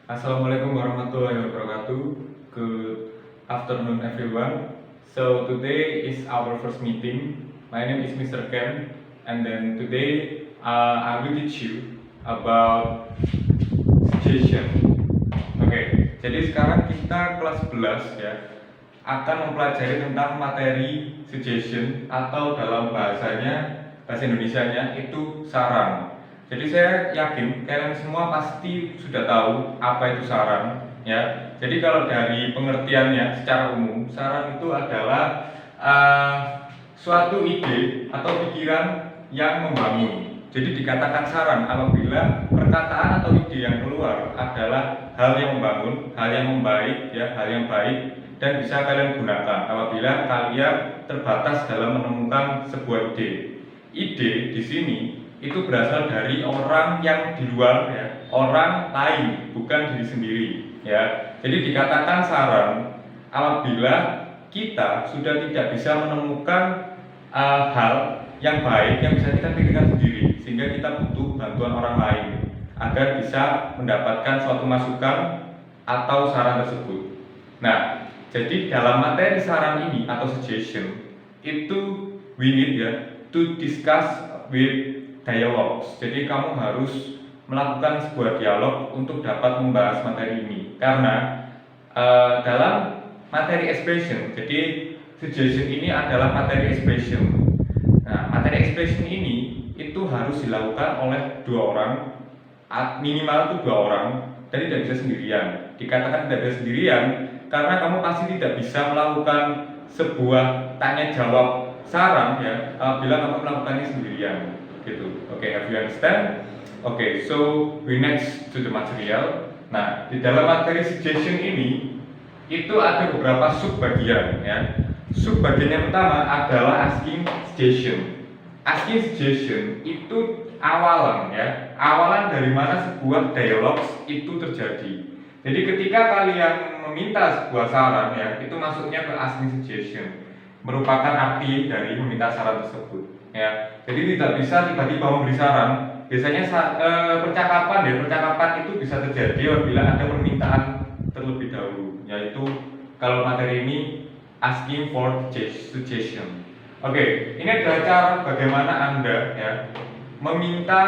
Assalamualaikum warahmatullahi wabarakatuh. Good afternoon, everyone. So today is our first meeting. My name is Mr. Ken, and then today I will teach you about suggestion. Oke, jadi sekarang kita kelas 11 ya, akan mempelajari tentang materi suggestion atau dalam bahasa Indonesianya itu saran. Jadi saya yakin kalian semua pasti sudah tahu apa itu saran ya. Jadi kalau dari pengertiannya secara umum, saran itu adalah suatu ide atau pikiran yang membangun. Jadi dikatakan saran apabila perkataan atau ide yang keluar adalah hal yang membangun, hal yang membaik ya, hal yang baik dan bisa kalian gunakan apabila kalian terbatas dalam menemukan sebuah ide. Ide di sini itu berasal dari orang yang di luar ya, orang lain, bukan diri sendiri ya. Jadi dikatakan saran apabila kita sudah tidak bisa menemukan hal yang baik yang bisa kita pikirkan sendiri, sehingga kita butuh bantuan orang lain agar bisa mendapatkan suatu masukan atau saran tersebut. Nah, jadi dalam materi saran ini atau suggestion itu we need ya to discuss with dialogs. Jadi kamu harus melakukan sebuah dialog untuk dapat membahas materi ini. Karena dalam materi expression, jadi suggestion ini adalah materi expression. Nah, materi expression ini itu harus dilakukan oleh dua orang, minimal itu dua orang, dan tidak bisa sendirian. Dikatakan tidak bisa sendirian karena kamu pasti tidak bisa melakukan sebuah tanya jawab saran ya bila kamu melakukannya sendirian. Gitu. Oke, have you understand? Oke, so we next to the material. Nah, di dalam materi suggestion ini itu ada beberapa sub bagian ya. Sub bagian yang pertama adalah asking suggestion. Asking suggestion itu awalan ya. Awalan dari mana sebuah dialog itu terjadi. Jadi ketika kalian meminta sebuah saran ya, itu masuknya ke asking suggestion. Merupakan arti dari meminta saran tersebut. Ya, jadi tidak bisa tiba-tiba memberi saran. Biasanya percakapan itu bisa terjadi apabila ada permintaan terlebih dahulu, yaitu kalau materi ini asking for suggestion. Oke, ini adalah cara bagaimana Anda ya meminta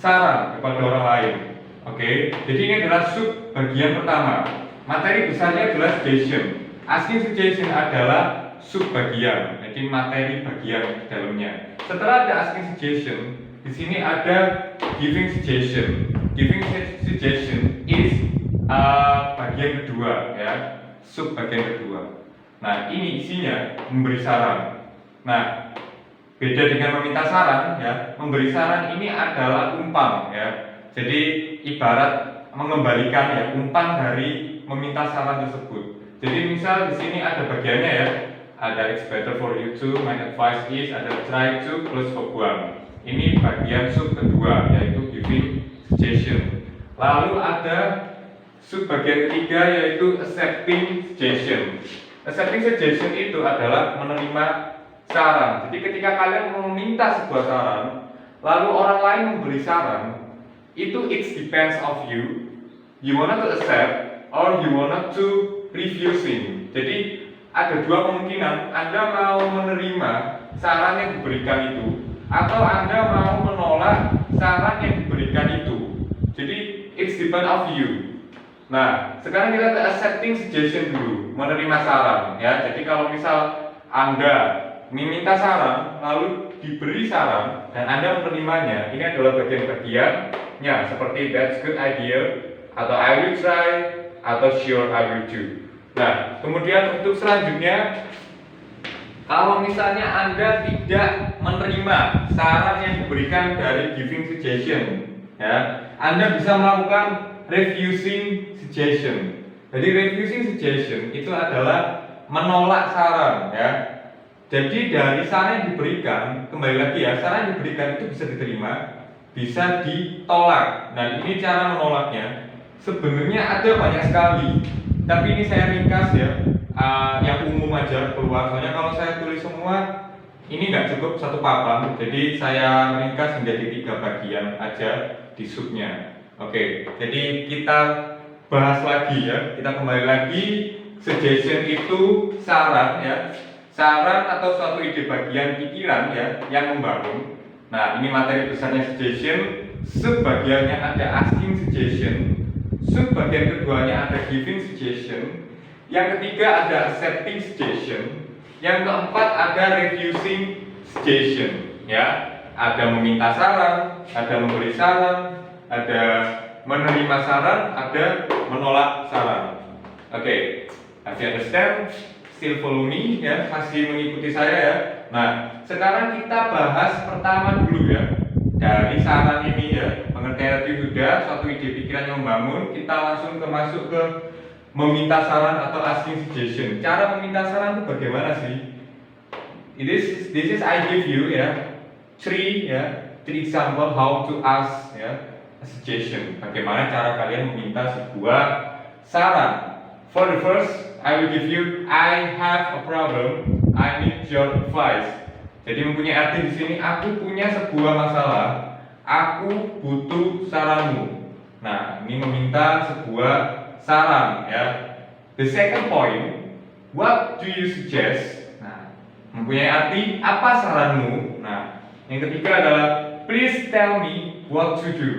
saran kepada orang lain. Oke, jadi ini adalah sub bagian pertama. Materi besarnya adalah suggestion. Asking suggestion adalah subbagian, jadi materi bagian di dalamnya. Setelah ada asking suggestion, di sini ada giving suggestion. Giving suggestion is bagian kedua ya, sub bagian kedua. Nah, ini isinya memberi saran. Nah, beda dengan meminta saran ya, memberi saran ini adalah umpan ya. Jadi ibarat mengembalikan ya umpan dari meminta saran tersebut. Jadi misal di sini ada bagiannya ya. Ada it's better for you to, my advice is, ada try to plus verb. Ini bagian sub kedua yaitu giving suggestion. Lalu ada sub bagian ketiga yaitu accepting suggestion. Accepting suggestion itu adalah menerima saran. Jadi ketika kalian meminta sebuah saran, lalu orang lain memberi saran, itu it depends of you. You want to accept or you want to refusing. Jadi ada dua kemungkinan, Anda mau menerima saran yang diberikan itu atau Anda mau menolak saran yang diberikan itu. Jadi it's depend of you. Nah, sekarang kita ke accepting suggestion dulu, menerima saran ya. Jadi kalau misal Anda meminta saran lalu diberi saran dan Anda menerimanya, ini adalah bagian-bagiannya seperti that's good idea atau I will try atau sure I will do. Nah, kemudian untuk selanjutnya, kalau misalnya Anda tidak menerima saran yang diberikan dari giving suggestion, ya, Anda bisa melakukan refusing suggestion. Jadi refusing suggestion itu adalah menolak saran, ya. Jadi dari saran yang diberikan, kembali lagi ya, saran yang diberikan itu bisa diterima, bisa ditolak. Dan ini cara menolaknya. Sebenarnya ada banyak sekali. Tapi ini saya ringkas ya, yang umum aja keluar. Soalnya kalau saya tulis semua, ini nggak cukup satu papan. Jadi saya ringkas menjadi 3 bagian aja di subnya. Oke, jadi kita bahas lagi ya. Kita kembali lagi, suggestion itu saran ya. Saran atau suatu ide bagian pikiran ya yang membangun. Nah, ini materi besarnya suggestion. Sebagiannya ada asking suggestion. Subbagian keduanya ada giving suggestion. Yang ketiga ada accepting suggestion. Yang keempat ada refusing suggestion ya. Ada meminta saran, ada memberi saran, ada menerima saran, ada menolak saran. Oke, have you understand? Still follow me ya, masih mengikuti saya ya. Nah, sekarang kita bahas pertama dulu ya. Dari saran ini ya, pengertian tadi sudah, suatu ide pikiran yang membangun, kita langsung masuk ke meminta saran atau asking suggestion. Cara meminta saran itu bagaimana sih? This is I give you ya. Three example how to ask ya, a suggestion. Bagaimana cara kalian meminta sebuah saran? For the first, I will give you I have a problem, I need your advice. Jadi mempunyai arti di sini, aku punya sebuah masalah, aku butuh saranmu. Nah, ini meminta sebuah saran ya. The second point, what do you suggest? Nah, mempunyai arti apa saranmu? Nah, yang ketiga adalah please tell me what to do.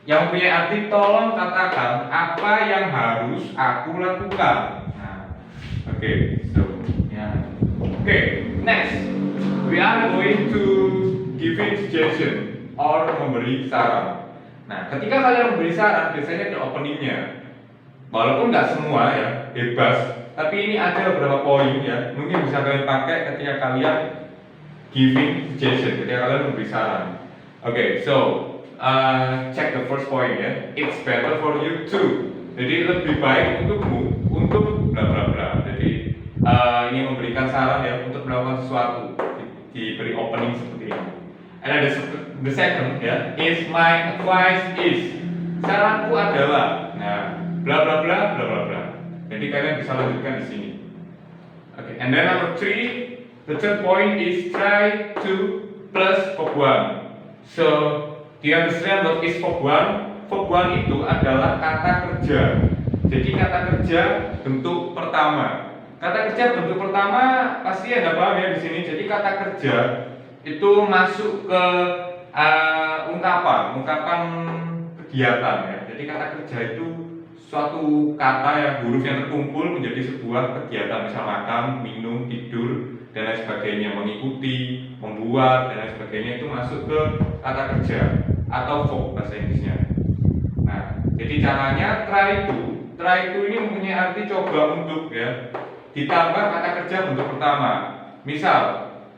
Yang punya arti tolong katakan apa yang harus aku lakukan. Nah, next we are going to giving suggestion or memberi saran. Nah, ketika kalian memberi saran biasanya ada openingnya. Walaupun nggak semua ya bebas, tapi ini ada beberapa poin ya. Mungkin bisa kalian pakai ketika kalian giving suggestion, ketika kalian memberi saran. So check the first point ya. It's better for you too. Jadi lebih baik untukmu untuk bla bla bla. Jadi ini memberikan saran ya untuk melakukan sesuatu, diberi opening seperti ini. And the second ya, is my advice is, saranku adalah, nah bla bla bla bla bla bla. Jadi kalian bisa lanjutkan di sini. And then number 3, the third point is try to plus verb 1. So, do you understand what is verb 1? Verb 1 itu adalah kata kerja. Jadi kata kerja bentuk pertama. Kata kerja bentuk pertama pasti Anda paham ya di sini. Jadi kata kerja itu masuk ke ungkapan kegiatan ya. Jadi kata kerja itu suatu kata ya, huruf yang terkumpul menjadi sebuah kegiatan, misal makan, minum, tidur, dan lain sebagainya, mengikuti, membuat, dan lain sebagainya, itu masuk ke kata kerja atau verb bahasa Inggrisnya. Nah, jadi caranya try to ini mempunyai arti coba untuk ya, ditambah kata kerja bentuk pertama. Misal,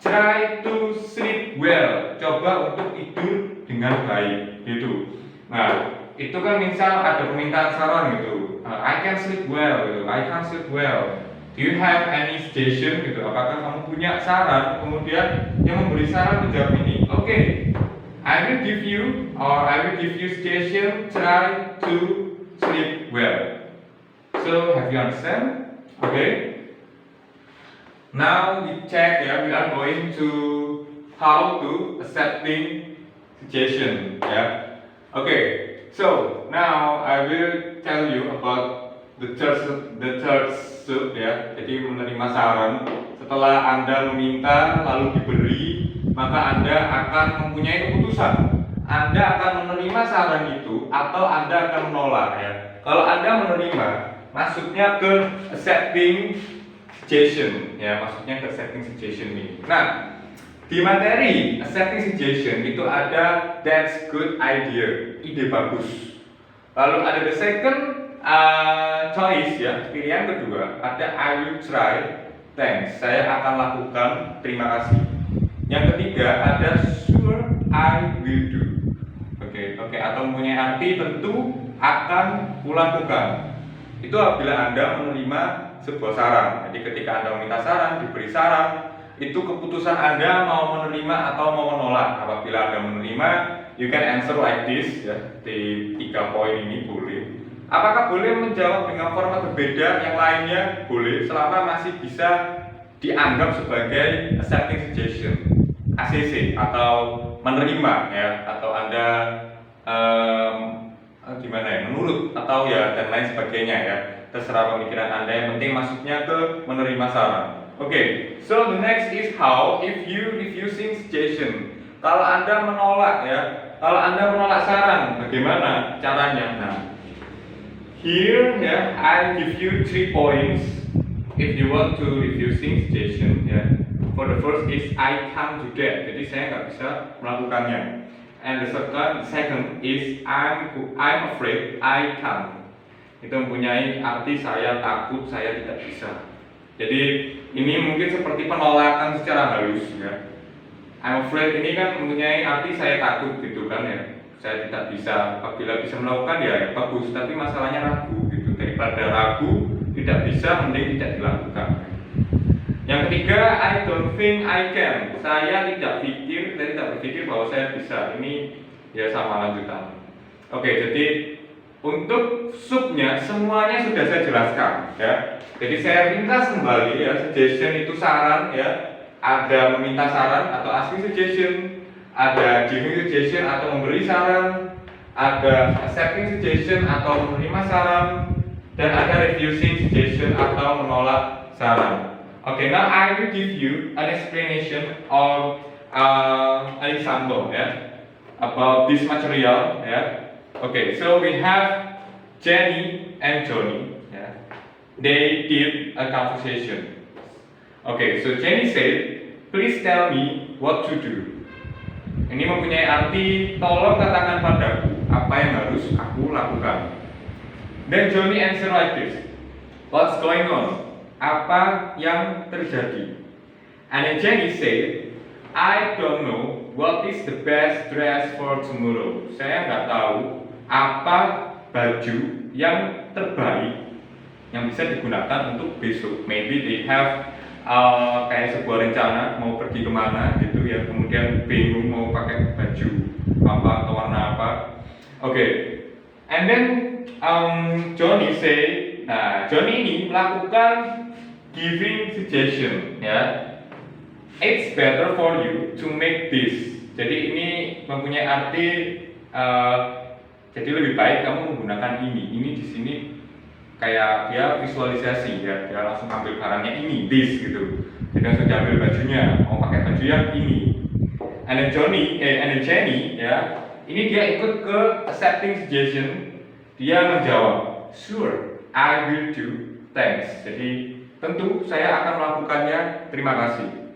try to sleep well, coba untuk tidur dengan baik, gitu. Nah, itu kan misal ada permintaan saran gitu, I can sleep well gitu, I can sleep well. Do you have any suggestion gitu? Apakah kamu punya saran? Kemudian yang memberi saran menjawab ini, I will give you suggestion, try to sleep well. So have you understand? Now we check ya, we are going to how to accepting suggestion ya. So now I will tell you about the third step ya. Jadi menerima saran. Setelah Anda meminta lalu diberi, maka Anda akan mempunyai keputusan. Anda akan menerima saran itu atau Anda akan menolak ya. Kalau Anda menerima, masuknya ke accepting suggestion ya, masuknya ke accepting suggestion ini. Nah, di materi accepting suggestion itu ada that's good idea, ide bagus. Lalu ada the second choice ya, pilihan kedua ada I will try, thanks, saya akan lakukan, terima kasih. Yang ketiga ada sure I will do. Atau mempunyai arti tentu akan kulakukan. Itu apabila Anda menerima sebuah saran. Jadi ketika Anda meminta saran, diberi saran, itu keputusan Anda mau menerima atau mau menolak. Apabila Anda menerima, you can answer like this ya, di 3 poin ini boleh. Apakah boleh menjawab dengan format berbeda yang lainnya? Boleh, selama masih bisa dianggap sebagai accepting suggestion, ACC, atau menerima ya, atau Anda gimana ya, menurut atau ya dan lain sebagainya ya. Terserah pemikiran Anda, yang penting masuknya ke menerima saran. Oke, so the next is how if you refusing suggestion. Kalau Anda menolak ya, kalau Anda menolak saran, bagaimana caranya? Nah, here ya, I give you 3 points if you want to refusing suggestion ya. For the first is I can't do that, jadi saya nggak bisa melakukannya. And the second is I'm afraid I can't. Itu mempunyai arti saya takut, saya tidak bisa. Jadi ini mungkin seperti penolakan secara halus ya. I'm afraid ini kan mempunyai arti saya takut gitu kan ya. Saya tidak bisa. Apabila bisa melakukan ya bagus, tapi masalahnya ragu gitu. Daripada ragu tidak bisa, mending tidak dilakukan. Yang ketiga, I don't think I can. Saya tidak berpikir bahwa saya bisa. Ini ya sama lanjutan. Oke, jadi untuk subnya semuanya sudah saya jelaskan ya. Jadi saya ringkas kembali ya, suggestion itu saran ya. Ada meminta saran atau asking suggestion, ada giving suggestion atau memberi saran, ada accepting suggestion atau menerima saran, dan ada refusing suggestion atau menolak saran. Okay, now I will give you an explanation of an example about this material Okay, so we have Jenny and Johnny. They did a conversation. Okay, so Jenny said, "Please tell me what to do." Ini mempunyai arti tolong katakan padaku apa yang harus aku lakukan. Then Johnny answered like this, "What's going on?" Apa yang terjadi? And then Jenny said, "I don't know what is the best dress for tomorrow." Saya nggak tahu apa baju yang terbaik yang bisa digunakan untuk besok. Maybe they have kayak sebuah rencana mau pergi kemana gitu ya, kemudian bingung mau pakai baju apa atau warna apa. Okay, and then Johnny say, nah Johnny ini melakukan giving suggestion ya. It's better for you to make this. Jadi ini mempunyai arti jadi lebih baik kamu menggunakan ini. Ini di sini kayak dia visualisasi ya, dia langsung ambil barangnya ini, this gitu. Jadi langsung ambil bajunya, mau pakai baju yang ini. And then Jenny ya, ini dia ikut ke accepting suggestion. Dia menjawab, "Sure, I will do, thanks." Jadi tentu saya akan melakukannya, terima kasih.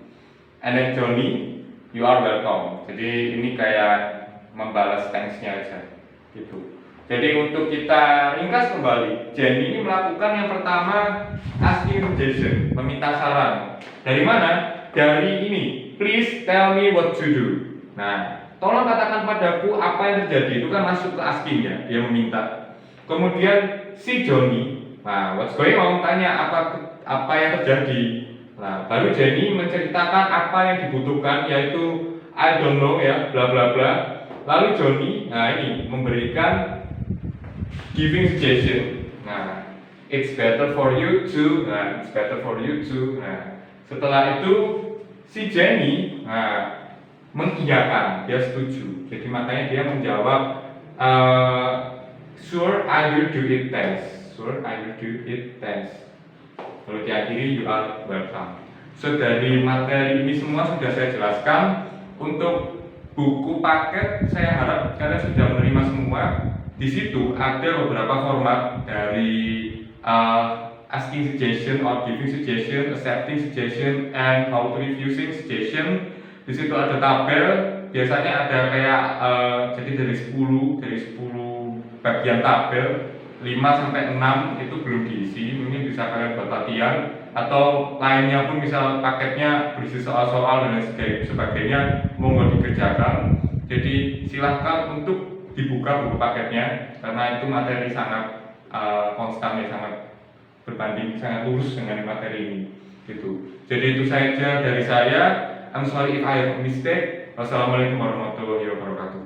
And then Johnny, "You are welcome." Jadi ini kayak membalas thanks-nya aja gitu. Jadi untuk kita ringkas kembali, Jenny ini melakukan yang pertama asking suggestion, meminta saran. Dari mana? Dari ini, "Please tell me what to do." Nah, tolong katakan padaku apa yang terjadi. Itu kan masuk ke asking ya, dia meminta. Kemudian si Johnny, nah what's going on, tanya apa yang terjadi. Nah, baru Jenny menceritakan apa yang dibutuhkan, yaitu I don't know ya, bla bla bla. Lalu Johnny, nah ini memberikan giving suggestion. Nah, it's better for you to. Nah, it's better for you to. Nah, setelah itu si Jenny, nah, mengiyakan, dia setuju. Jadi makanya dia menjawab, "Sure, I will do it, thanks." Sure, I will do it, thanks. Lalu diakhiri, "You are welcome." So dari materi ini semua sudah saya jelaskan. Untuk buku paket saya harap kalian sudah menerima semua. Di situ ada beberapa format dari asking suggestion or giving suggestion, accepting suggestion, and how to refusing suggestion. Di situ ada tabel, biasanya ada kayak jadi dari 10 bagian tabel 5 sampai 6 itu belum diisi. Mungkin bisa kalian buat latihan, atau lainnya pun misal paketnya berisi soal-soal dan sebagainya, monggo dikerjakan. Jadi silahkan untuk dibuka buku paketnya, karena itu materi sangat konstan ya, sangat berbanding, sangat lurus dengan materi ini gitu. Jadi itu saja dari saya. I'm sorry if I have a mistake. Wassalamualaikum warahmatullahi wabarakatuh.